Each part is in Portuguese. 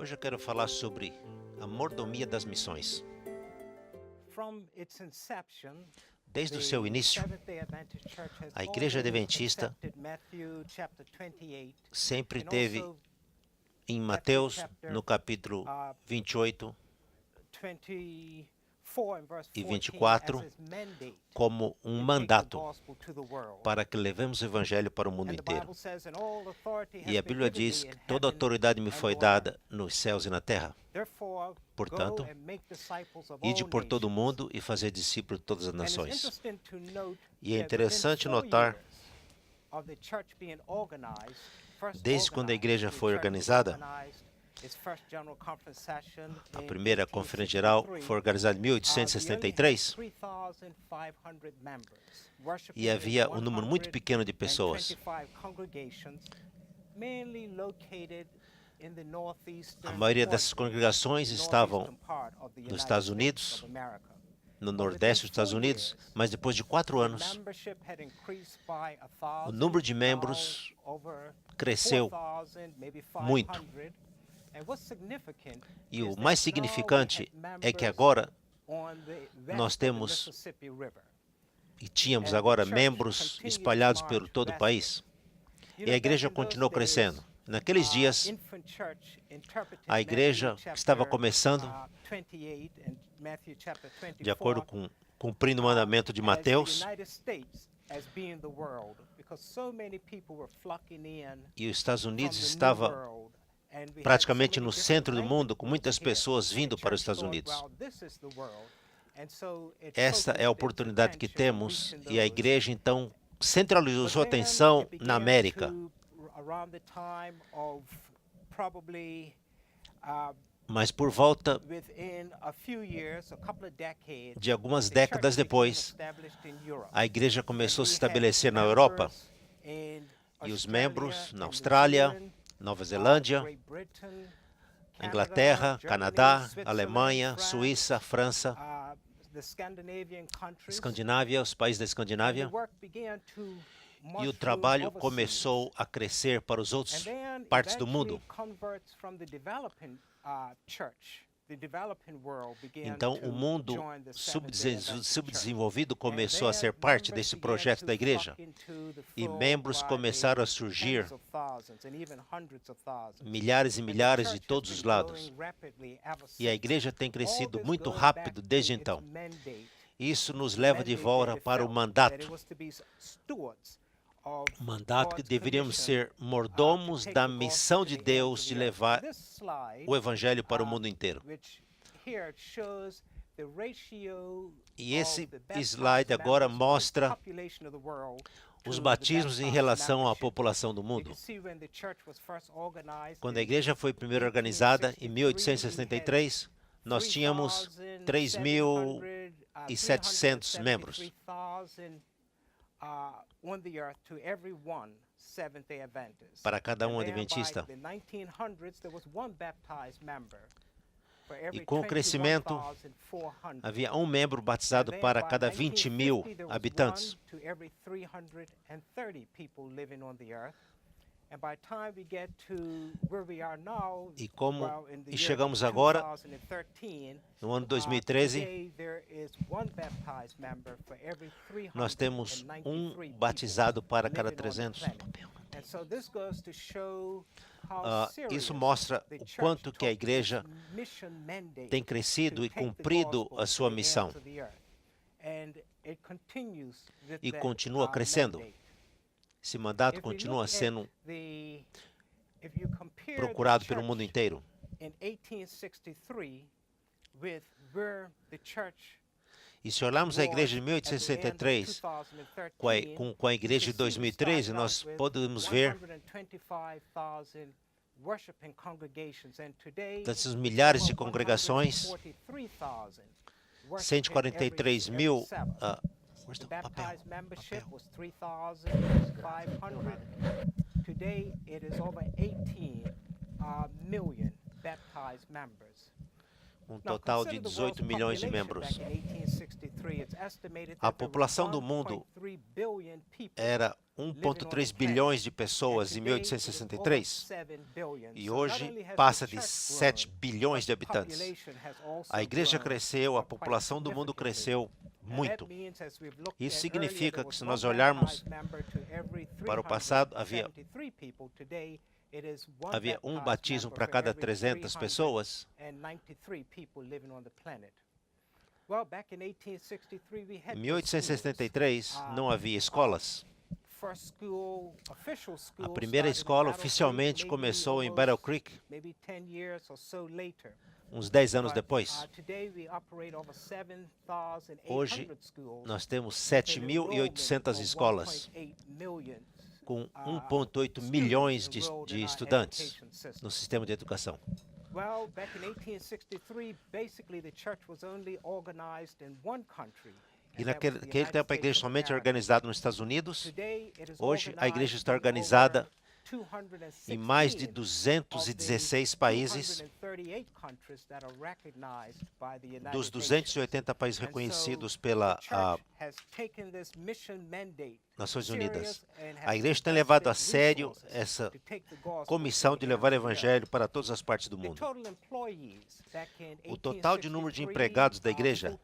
Hoje eu quero falar sobre a mordomia das missões. Desde o seu início, a Igreja Adventista sempre teve em Mateus, no capítulo 28 e 24, como um mandato para que levemos o Evangelho para o mundo inteiro. E a Bíblia diz que toda autoridade me foi dada nos céus e na terra. Portanto, ide por todo o mundo e fazer discípulos de todas as nações. E é interessante notar, desde quando a igreja foi organizada, a primeira conferência geral foi organizada em 1863 e havia um número muito pequeno de pessoas. A maioria dessas congregações estavam nos Estados Unidos, no Nordeste dos Estados Unidos, mas depois de 4 anos, o número de membros cresceu muito. E o mais significante é que agora nós temos e tínhamos agora membros espalhados por todo o país. E a igreja continuou crescendo. Naqueles dias, a igreja estava começando, de acordo com cumprindo o mandamento de Mateus, e os Estados Unidos estava praticamente no centro do mundo, com muitas pessoas vindo para os Estados Unidos. Esta é a oportunidade que temos, e a igreja então centralizou sua atenção na América. Mas por volta de algumas décadas depois, a igreja começou a se estabelecer na Europa, e os membros na Austrália, Nova Zelândia, Inglaterra, Canadá, Alemanha, Suíça, França, Escandinávia, os países da Escandinávia, e o trabalho começou a crescer para as outras partes do mundo. Então, o mundo subdesenvolvido começou a ser parte desse projeto da igreja. E membros começaram a surgir, milhares e milhares de todos os lados. E a igreja tem crescido muito rápido desde então. Isso nos leva de volta para o mandato. Mandato que deveríamos ser mordomos da missão de Deus de levar o Evangelho para o mundo inteiro. E esse slide agora mostra os batismos em relação à população do mundo. Quando a igreja foi primeiro organizada, em 1863, nós tínhamos 3.700 membros. Para cada um adventista. E com o crescimento, havia um membro batizado para cada 20.000 habitantes. E chegamos agora, no ano 2013, nós temos um batizado para cada 300. Isso mostra o quanto que a igreja tem crescido e cumprido a sua missão. E continua crescendo. Esse mandato continua sendo procurado pelo mundo inteiro. E se olharmos a igreja de 1863 com a igreja de 2013, nós podemos ver desses milhares de congregações, 143.000 baptized membership was 3,500. Today, it is over 18 million baptized members. um total de 18 milhões de membros. A população do mundo era 1,3 bilhões de pessoas em 1863 e hoje passa de 7 bilhões de habitantes. A igreja cresceu, a população do mundo cresceu muito. Isso significa que, se nós olharmos para o passado, havia um batismo para cada 300 pessoas. Em 1863, não havia escolas. A primeira escola oficialmente começou em Battle Creek, uns 10 anos depois. Hoje, nós temos 7.800 escolas, com 1,8 milhões de estudantes no sistema de educação. E naquele tempo a igreja somente era organizada nos Estados Unidos. Hoje a igreja está organizada em mais de 216 países, dos 280 países reconhecidos pela Nações Unidas. A igreja tem levado a sério essa comissão de levar o evangelho para todas as partes do mundo. O total de número de empregados da igreja,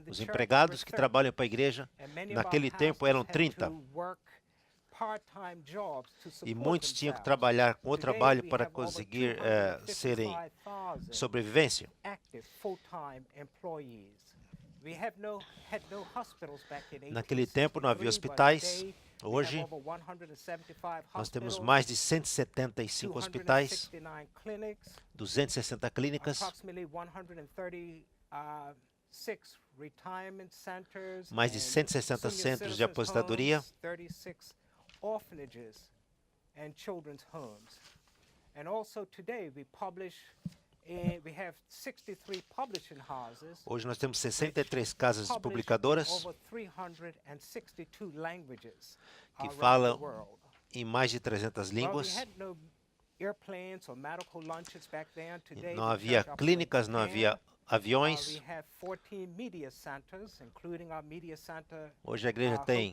os empregados que trabalham para a igreja, naquele tempo eram 30. E muitos tinham que trabalhar com o trabalho para conseguir serem sobrevivência. Naquele tempo não havia hospitais. Hoje nós temos mais de 175 hospitais, 260 clínicas, mais de 160 centros de aposentadoria, orphanages and children's homes. And also today we have 63 publishing houses. Hoje nós temos 63 casas publicadoras que falam em mais de 300 línguas. Não havia clínicas, não havia aviões. Hoje a igreja tem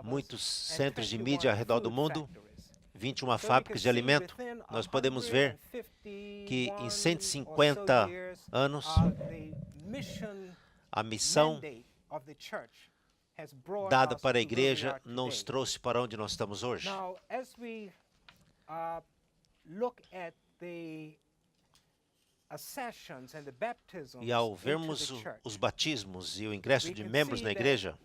muitos centros de mídia ao redor do mundo, 21 fábricas de alimento. Nós podemos ver que em 150 anos a missão dada para a igreja nos trouxe para onde nós estamos hoje. E ao vermos os batismos e o ingresso de membros na igreja,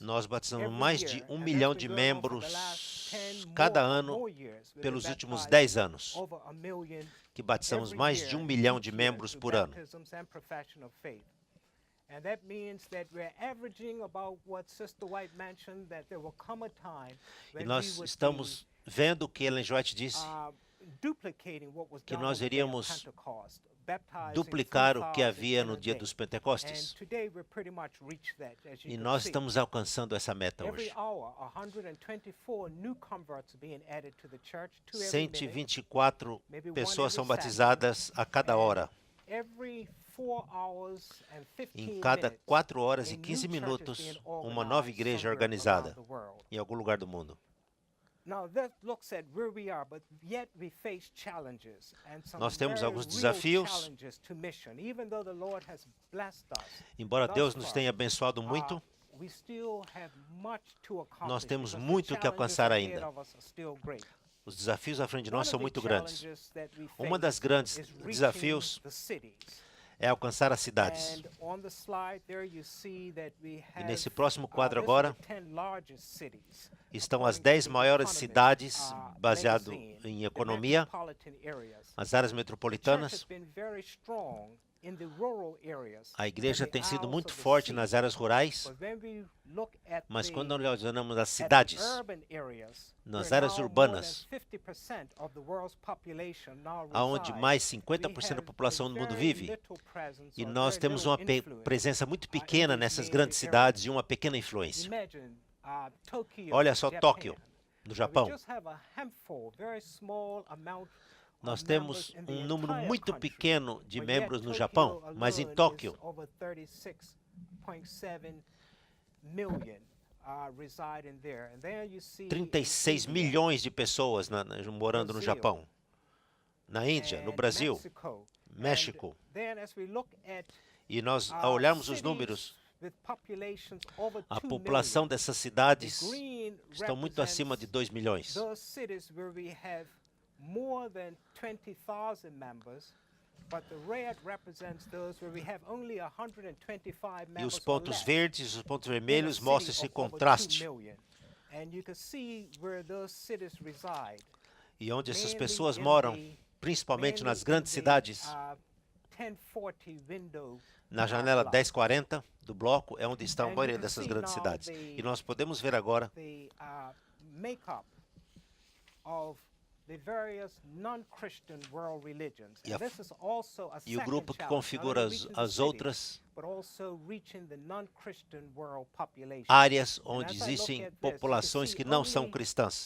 nós batizamos mais de 1 milhão de membros cada ano pelos últimos 10 anos, que batizamos mais de 1 milhão de membros por ano. E nós estamos vendo o que Ellen White disse, que nós iríamos duplicar o que havia no dia dos Pentecostes. E nós estamos alcançando essa meta hoje. 124 pessoas são batizadas a cada hora. Em cada 4 horas e 15 minutos, uma nova igreja é organizada em algum lugar do mundo. Nós temos alguns desafios. Embora Deus nos tenha abençoado muito, nós temos muito que alcançar ainda. Os desafios à frente de nós são muito grandes. Uma das grandes desafios é alcançar as cidades. E nesse próximo quadro agora estão as 10 maiores cidades baseado em economia, as áreas metropolitanas. A igreja tem sido muito forte nas áreas rurais, mas quando nós olhamos as cidades, nas áreas urbanas, onde mais 50% da população do mundo vive, e nós temos uma presença muito pequena nessas grandes cidades e uma pequena influência. Olha só Tóquio, no Japão. Nós temos um número muito pequeno de membros no Japão, mas em Tóquio, 36 milhões de pessoas morando no Japão. Na Índia, no Brasil, México. E nós, ao olharmos os números, a população dessas cidades estão muito acima de 2 milhões. E os pontos verdes e os pontos vermelhos mostram esse contraste. E onde essas pessoas moram, principalmente nas grandes cidades, na janela 1040 do bloco, é onde está a maioria dessas grandes cidades. E nós podemos ver agora e o grupo que configura as outras áreas onde existem populações que não são cristãs.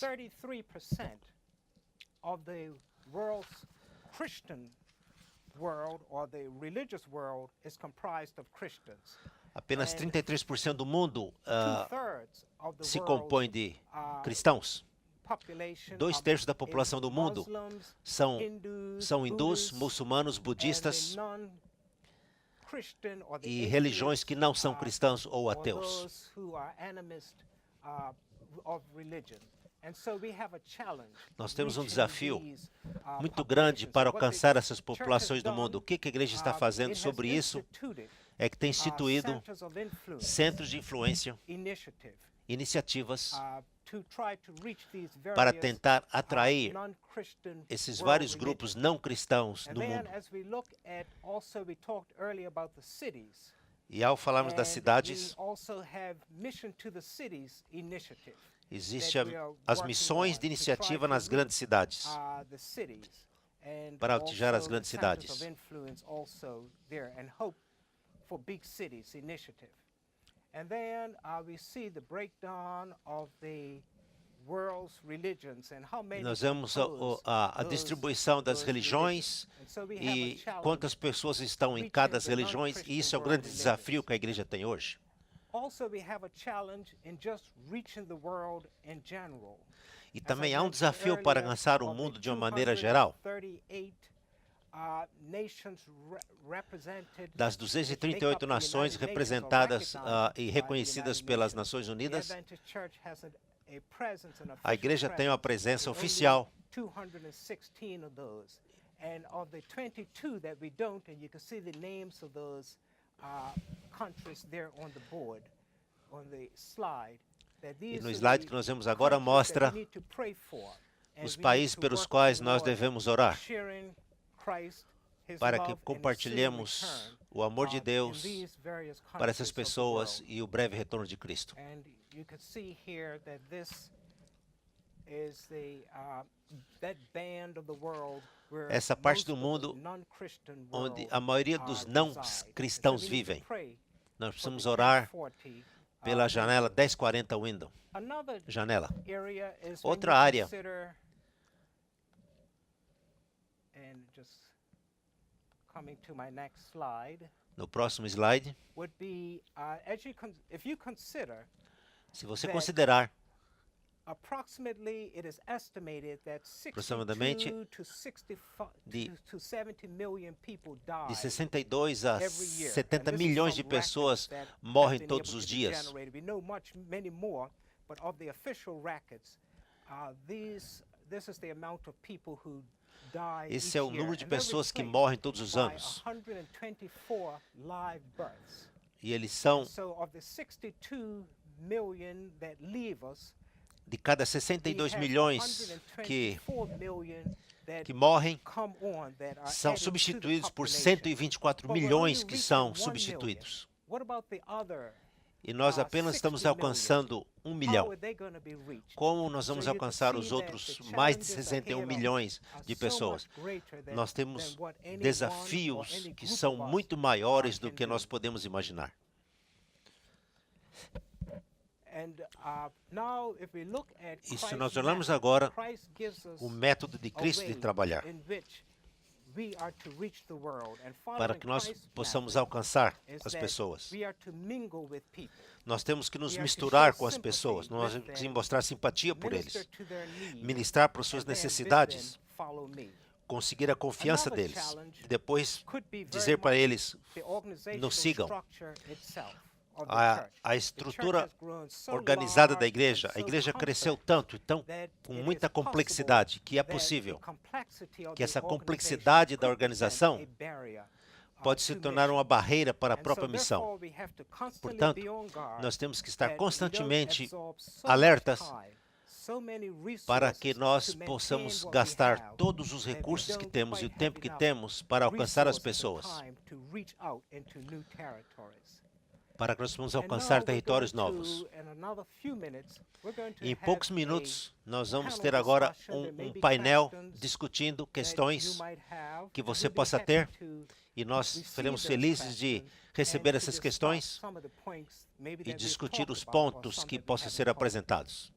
Apenas 33% do mundo se compõe de cristãos. 2/3 da população do mundo são hindus, muçulmanos, budistas e religiões que não são cristãs ou ateus. Nós temos um desafio muito grande para alcançar essas populações do mundo. O que a igreja está fazendo sobre isso é que tem instituído centros de influência, iniciativas para tentar atrair esses vários grupos não cristãos no mundo. E ao falarmos das cidades, existem as missões de iniciativa nas grandes cidades, para atingir as grandes cidades. Nós vemos a distribuição das religiões e quantas pessoas estão em cada religião, e isso é o grande desafio que a igreja tem hoje. E também há um desafio para alcançar o mundo de uma maneira geral. Das 238 nações representadas e reconhecidas pelas Nações Unidas, a igreja tem uma presença oficial. E no slide que nós vemos agora mostra os países pelos quais nós devemos orar, para que compartilhemos o amor de Deus para essas pessoas e o breve retorno de Cristo. Essa parte do mundo onde a maioria dos não cristãos vivem. Nós precisamos orar pela janela 1040 window. Janela. Outra área. No próximo slide. Se você considerar aproximadamente de 62 a 70 milhões de pessoas morrem todos os dias. Esse é o número de pessoas que morrem todos os anos. E eles são de cada 62 milhões que morrem, são substituídos por 124 milhões que são substituídos. E nós apenas estamos alcançando 1 milhão. Como nós vamos alcançar os outros mais de 61 milhões de pessoas? Nós temos desafios que são muito maiores do que nós podemos imaginar. E se nós olharmos agora o método de Cristo de trabalhar, para que nós possamos alcançar as pessoas, nós temos que nos misturar com as pessoas, nós temos que mostrar simpatia por eles, ministrar para suas necessidades, conseguir a confiança deles, e depois dizer para eles, nos sigam. A estrutura organizada da igreja, a igreja cresceu tanto, então, com muita complexidade, que é possível que essa complexidade da organização pode se tornar uma barreira para a própria missão. Portanto, nós temos que estar constantemente alertas para que nós possamos gastar todos os recursos que temos e o tempo que temos para alcançar as pessoas, para que nós possamos alcançar territórios novos. Em poucos minutos, nós vamos ter agora um painel discutindo questões que você possa ter, e nós seremos felizes de receber essas questões e discutir os pontos que possam ser apresentados.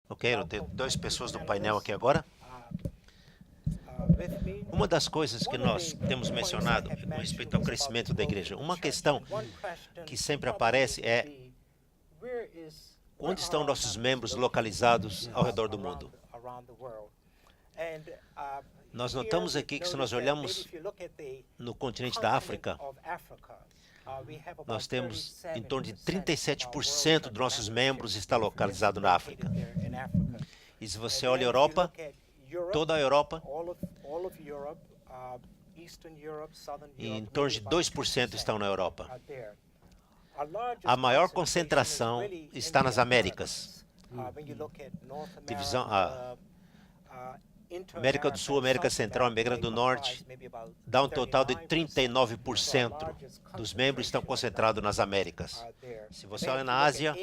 Ok, eu tenho duas pessoas no painel aqui agora. Uma das coisas que nós temos mencionado com respeito ao crescimento da igreja, uma questão que sempre aparece é: onde estão nossos membros localizados ao redor do mundo? Nós notamos aqui que se nós olhamos no continente da África, nós temos em torno de 37% dos nossos membros está localizado na África. E se você olha a Europa, toda a Europa, em torno de 2% estão na Europa. A maior concentração está nas Américas. Divisão, América do Sul, América Central, América do Norte, dá um total de 39% dos membros estão concentrados nas Américas. Se você olha na Ásia,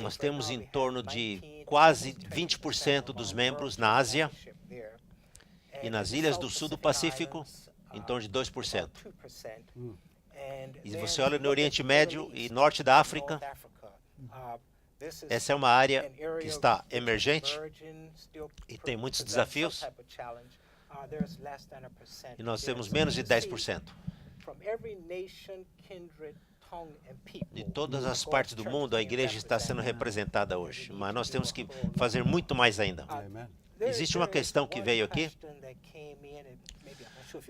nós temos em torno de quase 20% dos membros na Ásia e nas ilhas do sul do Pacífico, em torno de 2%. E você olha no Oriente Médio e Norte da África, essa é uma área que está emergente e tem muitos desafios, e nós temos menos de 10%. De todas as partes do mundo, a igreja está sendo representada hoje, mas nós temos que fazer muito mais ainda. Existe uma questão que veio aqui,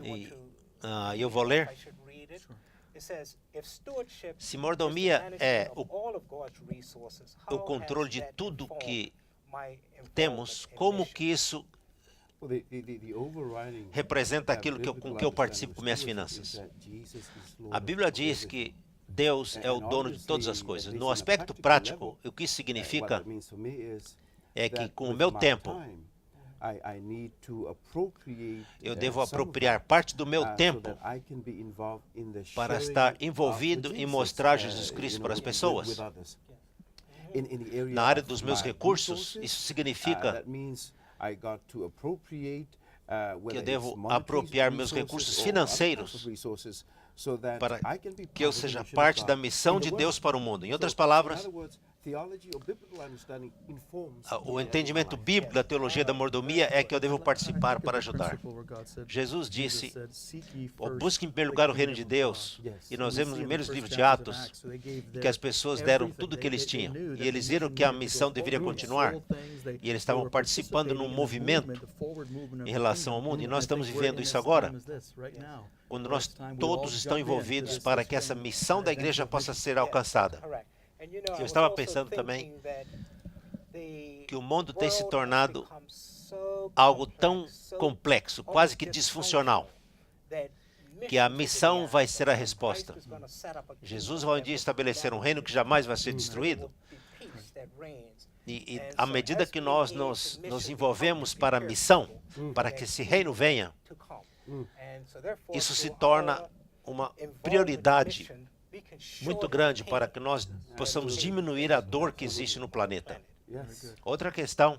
e eu vou ler. Se mordomia é o controle de tudo que temos, como que isso representa aquilo com que eu participo com minhas finanças? A Bíblia diz que Deus é o dono de todas as coisas. No aspecto prático, o que isso significa é que com o meu tempo, eu devo apropriar parte do meu tempo para estar envolvido em mostrar Jesus Cristo para as pessoas. Na área dos meus recursos, isso significa que eu devo apropriar meus recursos financeiros para que eu seja parte da missão de Deus para o mundo. Em outras palavras, o entendimento bíblico da teologia da mordomia é que eu devo participar para ajudar. Jesus disse, busque em primeiro lugar o reino de Deus, e nós vemos nos primeiros livros de Atos que as pessoas deram tudo o que eles tinham, e eles viram que a missão deveria continuar, e eles estavam participando num movimento em relação ao mundo, e nós estamos vivendo isso agora, quando nós todos estão envolvidos para que essa missão da igreja possa ser alcançada. Eu estava pensando também que o mundo tem se tornado algo tão complexo, quase que disfuncional, que a missão vai ser a resposta. Jesus vai um dia estabelecer um reino que jamais vai ser destruído. E à medida que nós nos envolvemos para a missão, para que esse reino venha, isso se torna uma prioridade muito grande para que nós possamos diminuir a dor que existe no planeta. Outra questão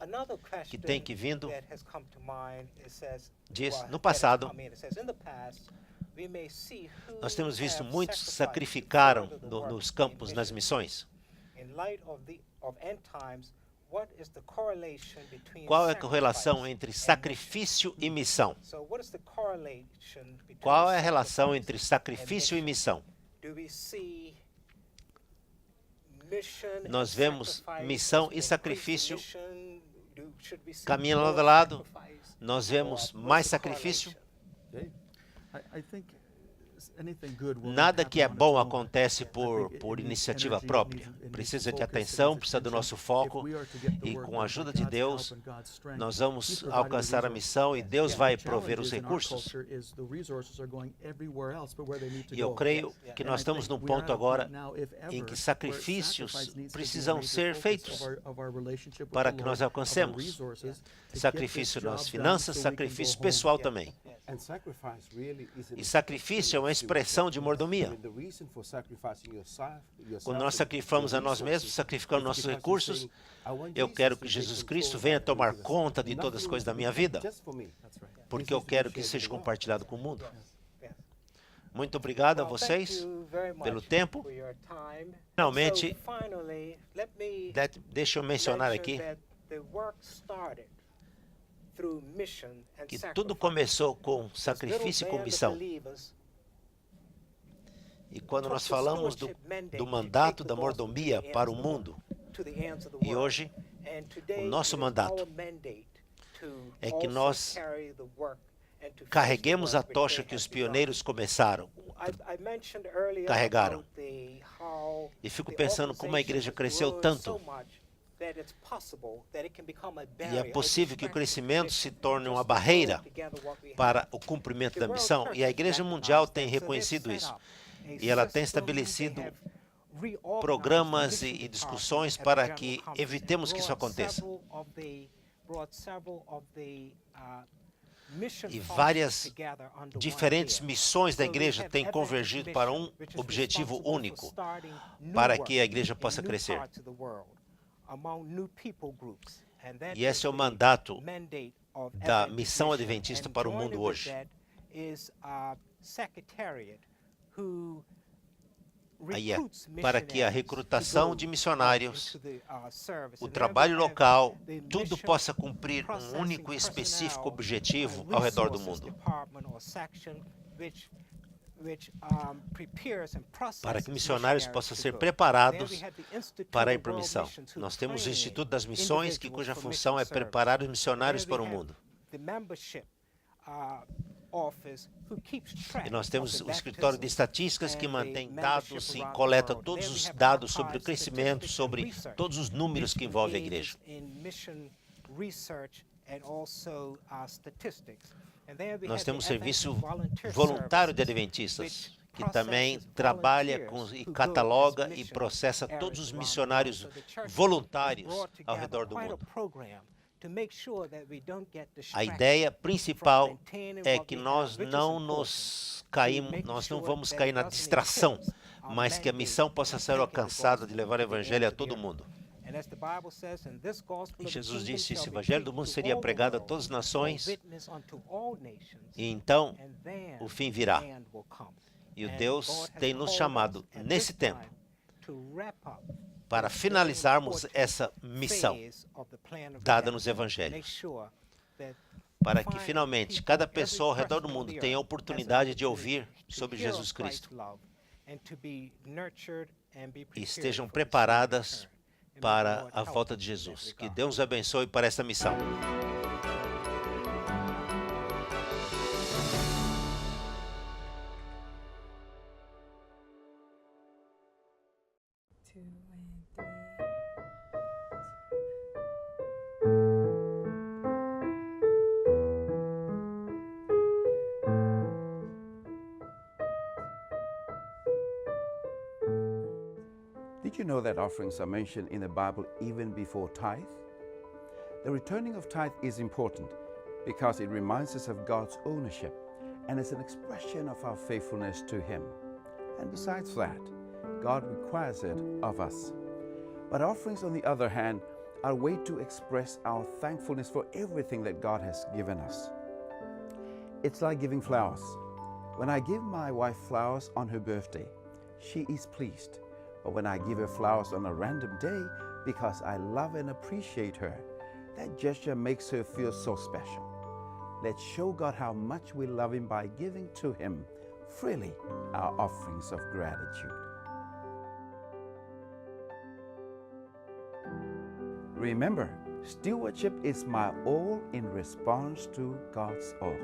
que tem que vindo diz, no passado, nós temos visto muitos que sacrificaram nos campos, nas missões. Qual é a correlação entre sacrifício e missão? Qual é a relação entre sacrifício e missão? Nós vemos missão e sacrifício caminhando lado a lado. Nós vemos mais sacrifício. Nada que é bom acontece por iniciativa própria. Precisa de atenção, precisa do nosso foco, e com a ajuda de Deus, nós vamos alcançar a missão e Deus vai prover os recursos. E eu creio que nós estamos num ponto agora em que sacrifícios precisam ser feitos para que nós alcancemos. Sacrifício nas finanças, sacrifício pessoal também. E sacrifício é uma expressão de mordomia. Quando nós sacrificamos a nós mesmos, sacrificamos nossos recursos, eu quero que Jesus Cristo venha tomar conta de todas as coisas da minha vida, porque eu quero que isso seja compartilhado com o mundo. Muito obrigado a vocês pelo tempo. Finalmente, deixa eu mencionar aqui que tudo começou com sacrifício e com missão. E quando nós falamos do mandato da mordomia para o mundo, E hoje, o nosso mandato é que nós carreguemos a tocha que os pioneiros carregaram. E fico pensando como a igreja cresceu tanto. E é possível que o crescimento se torne uma barreira para o cumprimento da missão. E a Igreja Mundial tem reconhecido isso. E ela tem estabelecido programas e discussões para que evitemos que isso aconteça. E várias diferentes missões da igreja têm convergido para um objetivo único, para que a igreja possa crescer. E esse é o mandato da missão adventista para o mundo hoje. Aí é para que a recrutação de missionários, o trabalho local, tudo possa cumprir um único e específico objetivo ao redor do mundo. Para que missionários possam ser preparados para ir para a missão. Nós temos o Instituto das Missões, cuja função é preparar os missionários para o mundo. E nós temos o escritório de estatísticas que mantém dados e coleta todos os dados sobre o crescimento, sobre todos os números que envolvem a igreja. Nós temos um serviço voluntário de adventistas, que também trabalha e cataloga e processa todos os missionários voluntários ao redor do mundo. A ideia principal é que nós não vamos cair na distração, mas que a missão possa ser alcançada de levar o evangelho a todo mundo. E Jesus disse: esse evangelho do mundo seria pregado a todas as nações, e então o fim virá. E o Deus tem nos chamado nesse tempo para finalizarmos essa missão dada nos evangelhos, para que finalmente cada pessoa ao redor do mundo tenha a oportunidade de ouvir sobre Jesus Cristo e estejam preparadas para a volta de Jesus. Que Deus os abençoe para essa missão. Did you know that offerings are mentioned in the Bible even before tithe? The returning of tithe is important because it reminds us of God's ownership and is an expression of our faithfulness to Him. And besides that, God requires it of us. But offerings, on the other hand, are a way to express our thankfulness for everything that God has given us. It's like giving flowers. When I give my wife flowers on her birthday, she is pleased. But when I give her flowers on a random day because I love and appreciate her, that gesture makes her feel so special. Let's show God how much we love Him by giving to Him freely our offerings of gratitude. Remember, stewardship is my all in response to God's all.